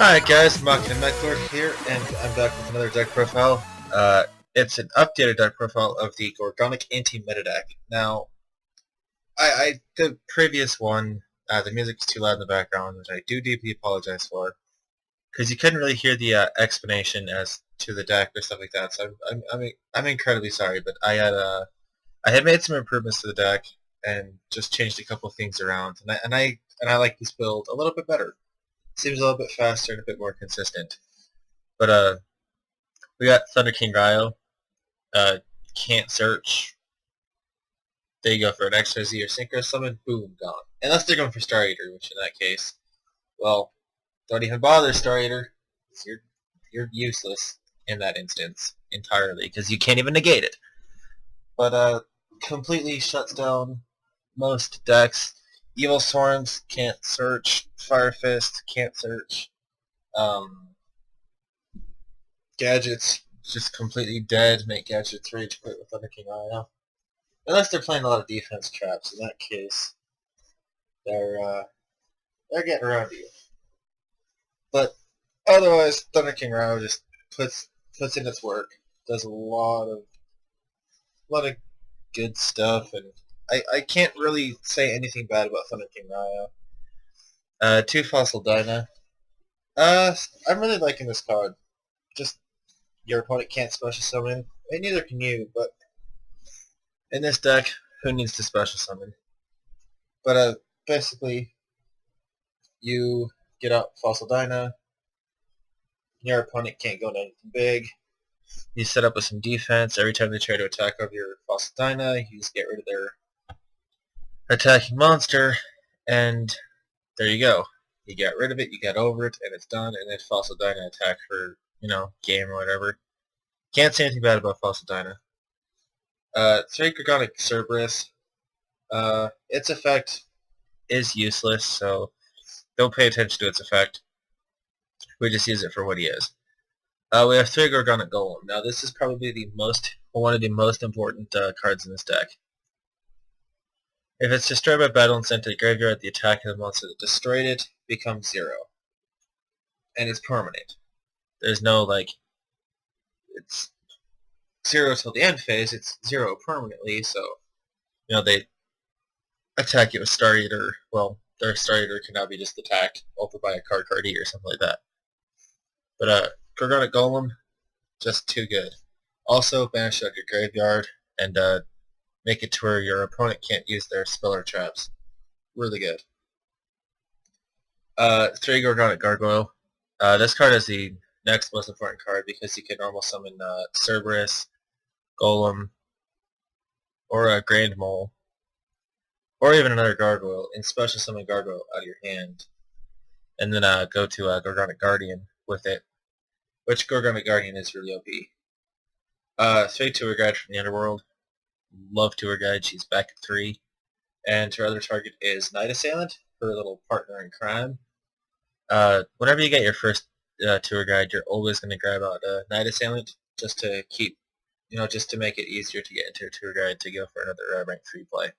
Alright guys, machinamechlord here, and I'm back with another deck profile. It's an updated deck profile of the Gorgonic anti-meta deck. Now, the previous one, the music was too loud in the background, which I do deeply apologize for, because you couldn't really hear the explanation as to the deck or stuff like that. So I'm incredibly sorry, but I had made some improvements to the deck and just changed a couple things around, and I like this build a little bit better. Seems a little bit faster and a bit more consistent. But we got Thunder King Ryo. Can't search. There you go for an XYZ or Synchro Summon. Boom, gone. Unless they're going for Star Eater, which in that case, well, don't even bother Star Eater. You're useless in that instance entirely because you can't even negate it. But completely shuts down most decks. Evil Swarms can't search. Fire Fist can't search. Gadgets just completely dead. Make Gadgets rage quit with Thunder King Ryo. Unless they're playing a lot of defense traps. In that case, they're getting around you. But otherwise, Thunder King Ryo just puts in its work. Does a lot of good stuff, and I can't really say anything bad about Thunder King Ryo. 2 Fossil Dyna. I'm really liking this card. Just, your opponent can't special summon, and neither can you, but in this deck, who needs to special summon? But, basically, you get out Fossil Dyna, your opponent can't go to anything big. You set up with some defense. Every time they try to attack over your Fossil Dyna, you just get rid of their attacking monster, and there you go. You get rid of it, you get over it, and it's done, and then Fossil Dyna attack for, game or whatever. Can't say anything bad about Fossil Dyna. 3 Gorgonic Cerberus. Its effect is useless, so don't pay attention to its effect. We just use it for what he is. We have 3 Gorgonic Golem. Now this is probably one of the most important cards in this deck. If it's destroyed by battle and sent to the graveyard, the attack of the monster that destroyed it becomes 0. And it's permanent. There's no, it's 0 till the end phase, it's 0 permanently, so, they attack it with Star Eater. Well, their Star Eater can now be just attacked over by a card E or something like that. But, Gorgonic Golem, just too good. Also, banish out your graveyard, and, make it to where your opponent can't use their spell or traps. Really good. 3 Gorgonic Gargoyle. This card is the next most important card because you can normal summon Cerberus, Golem, or a Grand Mole, or even another Gargoyle, and special summon Gargoyle out of your hand. And then go to Gorgonic Guardian with it, which Gorgonic Guardian is really OP. 3 Tour Guide from the Underworld. Love Tour Guide, she's back at 3. And her other target is Night Assailant, her little partner in crime. Whenever you get your first Tour Guide, you're always going to grab out Night Assailant just to keep, just to make it easier to get into a Tour Guide to go for another rank 3 play.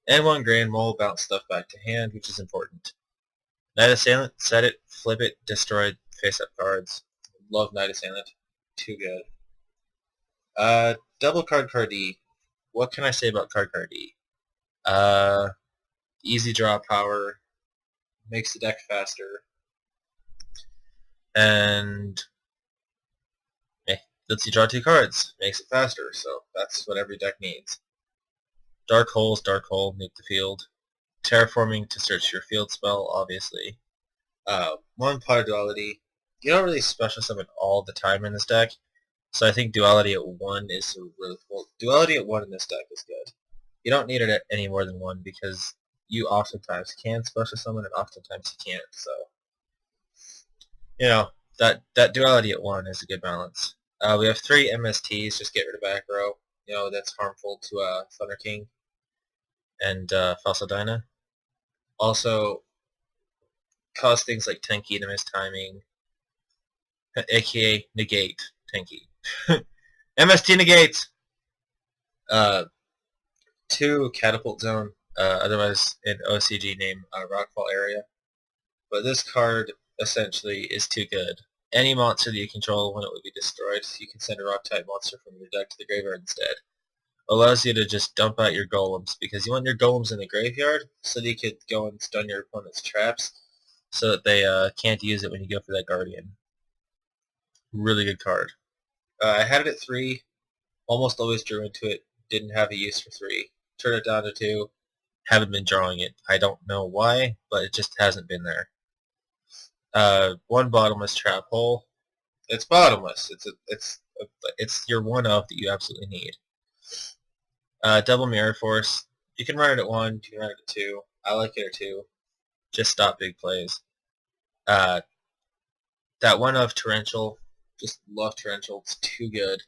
And 1 Grand Mole, bounce stuff back to hand, which is important. Night Assailant, set it, flip it, destroy face-up cards. Love Night Assailant, too good. Double Card D. What can I say about Card D? Easy draw power, makes the deck faster, and lets you draw 2 cards, makes it faster, so that's what every deck needs. Dark Hole, nuke the field. Terraforming to search your field spell, obviously. 1 Power Duality. You don't really special summon all the time in this deck, so I think Duality at 1 is really cool. Duality at 1 in this deck is good. You don't need it at any more than 1 because you oftentimes can special summon and oftentimes you can't, so you know, that duality at 1 is a good balance. We have 3 MSTs, just get rid of back row. You know, that's harmful to Thunder King and Falsadina. Also, cause things like Tenki to miss timing, aka negate Tenki. MST negates! 2 Catapult Zone, otherwise in OCG name Rockfall Area. But this card essentially is too good. Any monster that you control when it would be destroyed, you can send a rock-type monster from your deck to the graveyard instead. Allows you to just dump out your golems, because you want your golems in the graveyard so that you could go and stun your opponent's traps so that they can't use it when you go for that guardian. Really good card. I had it at 3, almost always drew into it, didn't have a use for 3. Turned it down to 2, haven't been drawing it. I don't know why, but it just hasn't been there. 1 bottomless trap hole. It's bottomless. It's your 1-of that you absolutely need. Double Mirror Force. You can run it at 1, you can run it at 2. I like it at 2. Just stop big plays. That 1-of Torrential. Just love Torrential. It's too good.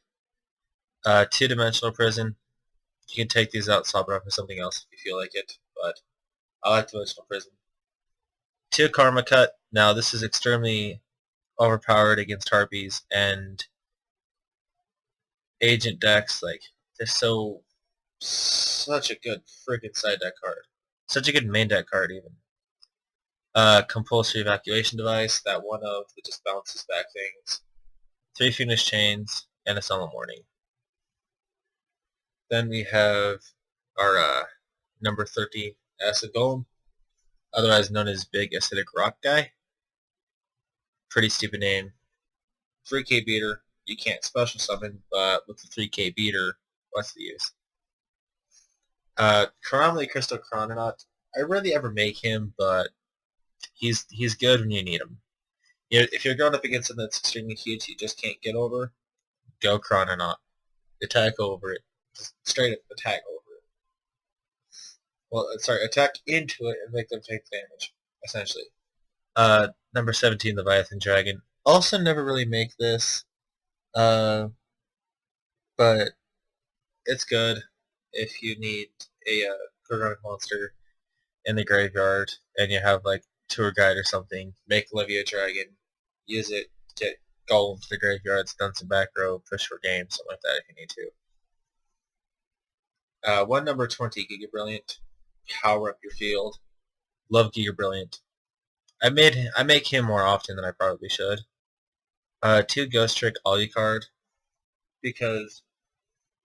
2-dimensional Prison. You can take these out, swap it out for something else if you feel like it, but I like Dimensional Prison. 2 Karma Cut. Now this is extremely overpowered against Harpies and Agent decks. Like, they're such a good freaking side deck card. Such a good main deck card even. Compulsory Evacuation Device, that 1-of that just bounces back things. 3 Fiendish Chains, and a Solemn Warning. Then we have our number 30 Acid Golem, otherwise known as Big Acidic Rock Guy. Pretty stupid name. 3k beater. You can't special summon, but with the 3k beater, what's the use? Chronomaly Crystal Chrononaut. I rarely ever make him, but he's good when you need him. If you're going up against something that's extremely huge you just can't get over, go Chrononaut. Attack over it. Just straight up attack over it. Well, sorry, attack into it and make them take damage, essentially. Number 17, Leviathan Dragon. Also never really make this, but it's good if you need a Gorgonic monster in the graveyard and you have like Tour Guide or something. Make Levia Dragon, use it, get Golem to the graveyard, stun some back row, push for game, something like that if you need to. 1 number 20, Giga Brilliant. Power up your field. Love Giga Brilliant. I make him more often than I probably should. 2 Ghost Trick Alucard, because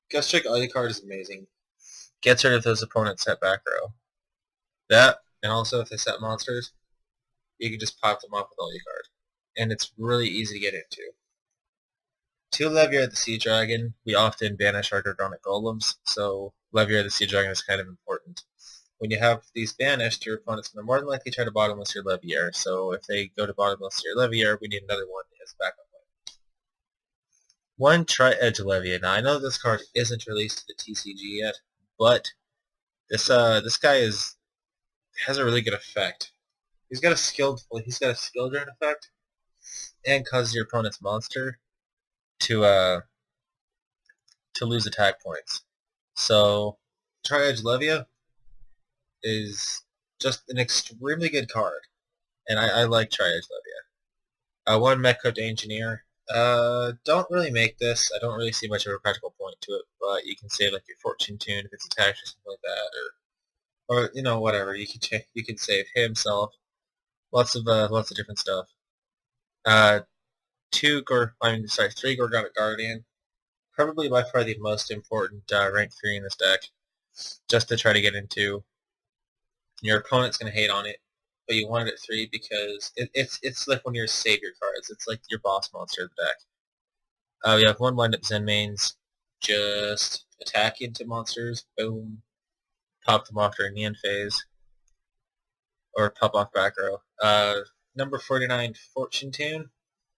Ghost Trick Alucard is amazing. Gets rid of those opponents set back row. That, and also if they set monsters, you can just pop them off with Alucard. And it's really easy to get into. 2 Leviar the Sea Dragon. We often banish our Gorgonic Golems, so Leviar the Sea Dragon is kind of important. When you have these banished, your opponent's going to more than likely try to bottomless your Leviar, so if they go to bottomless your Leviar, we need another one as backup plan. 1 Tri-Edge Leviar. Now I know this card isn't released to the TCG yet, but this guy has a really good effect. He's got a skill drain effect, and causes your opponent's monster to lose attack points. So Tri-Edge Levia is just an extremely good card, and I like Tri-Edge Levia. 1 Mech-Cooked Engineer. Don't really make this. I don't really see much of a practical point to it, but you can save like your Fortune Tune if it's attached or something like that, or you know, whatever. You can save himself. Lots of different stuff. 3 Gorgonic Guardian. Probably by far the most important rank 3 in this deck, just to try to get into. Your opponent's going to hate on it, but you want it at 3 because it's like one of your savior cards. It's like your boss monster of the deck. We have 1 Wind-Up Zen Mains. Just attack into monsters. Boom. Pop them off during the end phase. Or pop off back row. Number 49, Fortune Tune.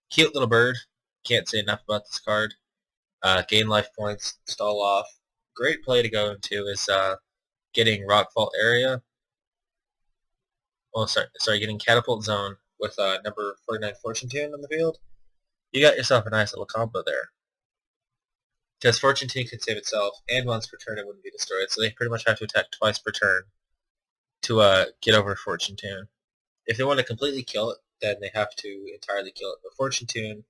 Cute little bird. Can't say enough about this card. Gain life points. Stall off. Great play to go into is getting Rockfall Area. Oh, sorry, getting Catapult Zone with number 49 Fortune Tune on the field, you got yourself a nice little combo there. Because Fortune Tune can save itself, and once per turn it wouldn't be destroyed, so they pretty much have to attack twice per turn to get over Fortune Tune. If they want to completely kill it, then they have to entirely kill it. But Fortune Tune,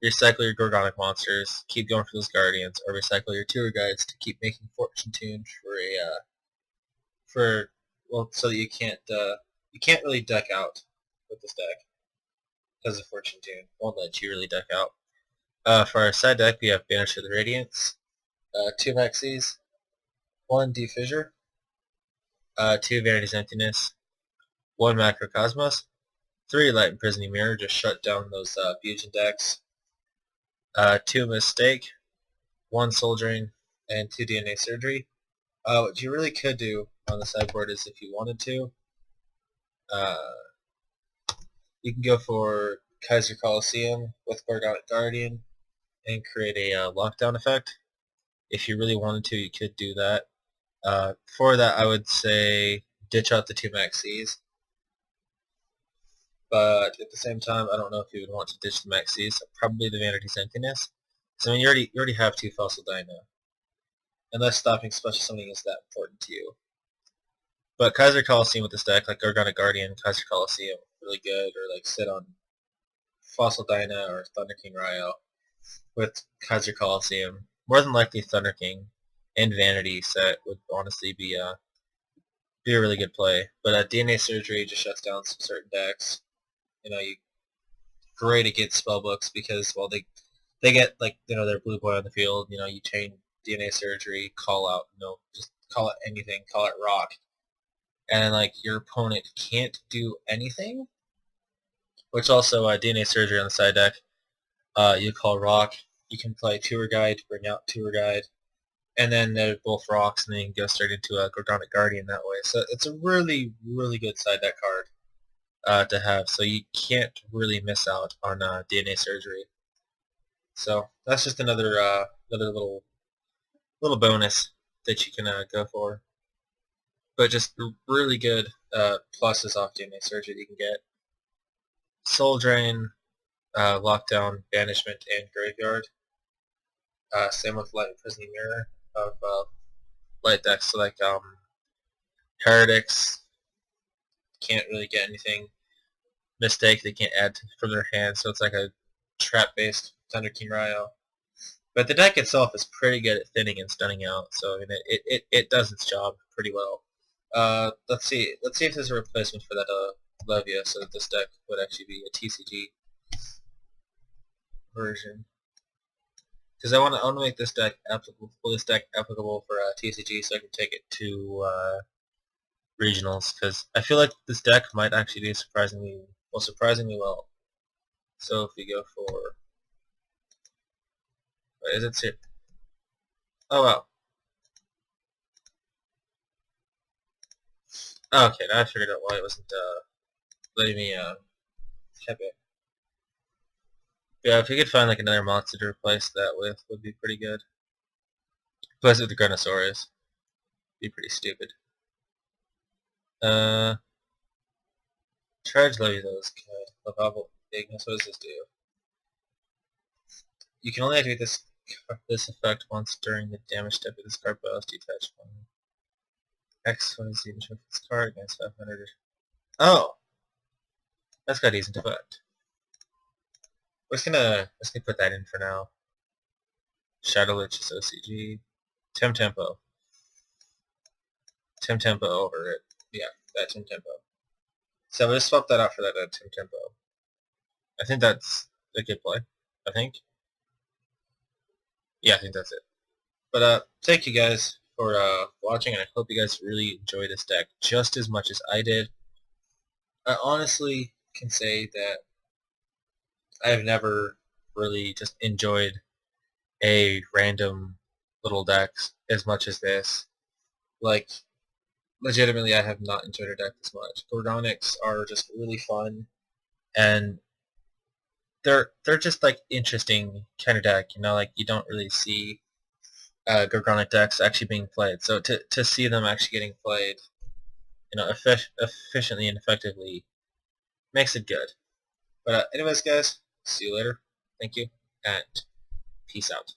recycle your Gorgonic monsters, keep going for those Guardians, or recycle your Tour Guides to keep making Fortune Tune so that you can't really duck out with this deck because of Fortune Tune. Won't let you really duck out. For our side deck, we have Banish of the Radiance, 2 Maxis, 1 Defissure, 2 Vanity's Emptiness, 1 Macrocosmos, 3 Light Imprisoning Mirror, just shut down those fusion decks, 2 Mistake, 1 Soul Drain, and 2 DNA Surgery. What you really could do on the sideboard is, if you wanted to, you can go for Kaiser Coliseum with Gorgonic Guardian and create a lockdown effect. If you really wanted to, you could do that. For that, I would say ditch out the 2 Maxis. But at the same time, I don't know if you would want to ditch the Maxis. Probably the Vanity's Emptiness. So I mean, you already have 2 Fossil Dino. Unless stopping special summoning is that important to you. But Kaiser Coliseum with this deck, like Gorgonic Guardian, Kaiser Coliseum, really good, or like sit on Fossil Dyna or Thunder King Ryo with Kaiser Coliseum. More than likely Thunder King and Vanity set would honestly be a really good play. But DNA Surgery just shuts down some certain decks. You great against spellbooks because, well, they get, like, their blue boy on the field. You chain DNA Surgery, call out, just call it anything, call it rock, and like your opponent can't do anything. Which also DNA Surgery on the side deck, you call rock. You can play Tour Guide, bring out Tour Guide, and then they're both rocks, and then you can go straight into a Gorgonic Guardian that way. So it's a really, really good side deck card to have. So you can't really miss out on DNA Surgery. So that's just another little bonus that you can go for. But just really good pluses off DNA Surgery that you can get. Soul Drain, Lockdown, Banishment, and Graveyard. Same with Light Imprisoning Mirror of light decks, so like Heretics can't really get anything. Mistake, they can't add from their hand, so it's like a trap-based Thunder King Ryo. But the deck itself is pretty good at thinning and stunning out, so I mean it does its job pretty well. Let's see if there's a replacement for that Levia, so that this deck would actually be a TCG version. Because I want to make this deck applicable for TCG, so I can take it to regionals. Because I feel like this deck might actually do surprisingly well. So if we go for, wait, is it? Oh wow. Okay, now I figured out why it wasn't letting me keep it. Yeah, if we could find like another monster to replace that with, would be pretty good. Replace it with the Granosaurus. Be pretty stupid. Charge Levy though is good. Lavable Ignis, what does this do? You can only activate this effect once during the damage step of this card bonus detached one. X when is the initial of this card against 500. Oh! That's got a decent effect. We're just gonna put that in for now. Shadow Lich is OCG. Tempo over it. Yeah, that Tempo. So I'm gonna swap that out for that Tempo. I think that's a good play. I think. Yeah, I think that's it. But thank you guys for watching, and I hope you guys really enjoy this deck just as much as I did. I honestly can say that I've never really just enjoyed a random little deck as much as this. Like, legitimately, I have not enjoyed a deck this much. Gorgonics are just really fun, and they're just like interesting kind of deck. Like you don't really see Gorgonic decks actually being played. So to see them actually getting played, efficiently and effectively, makes it good. But anyways, guys, see you later. Thank you, and peace out.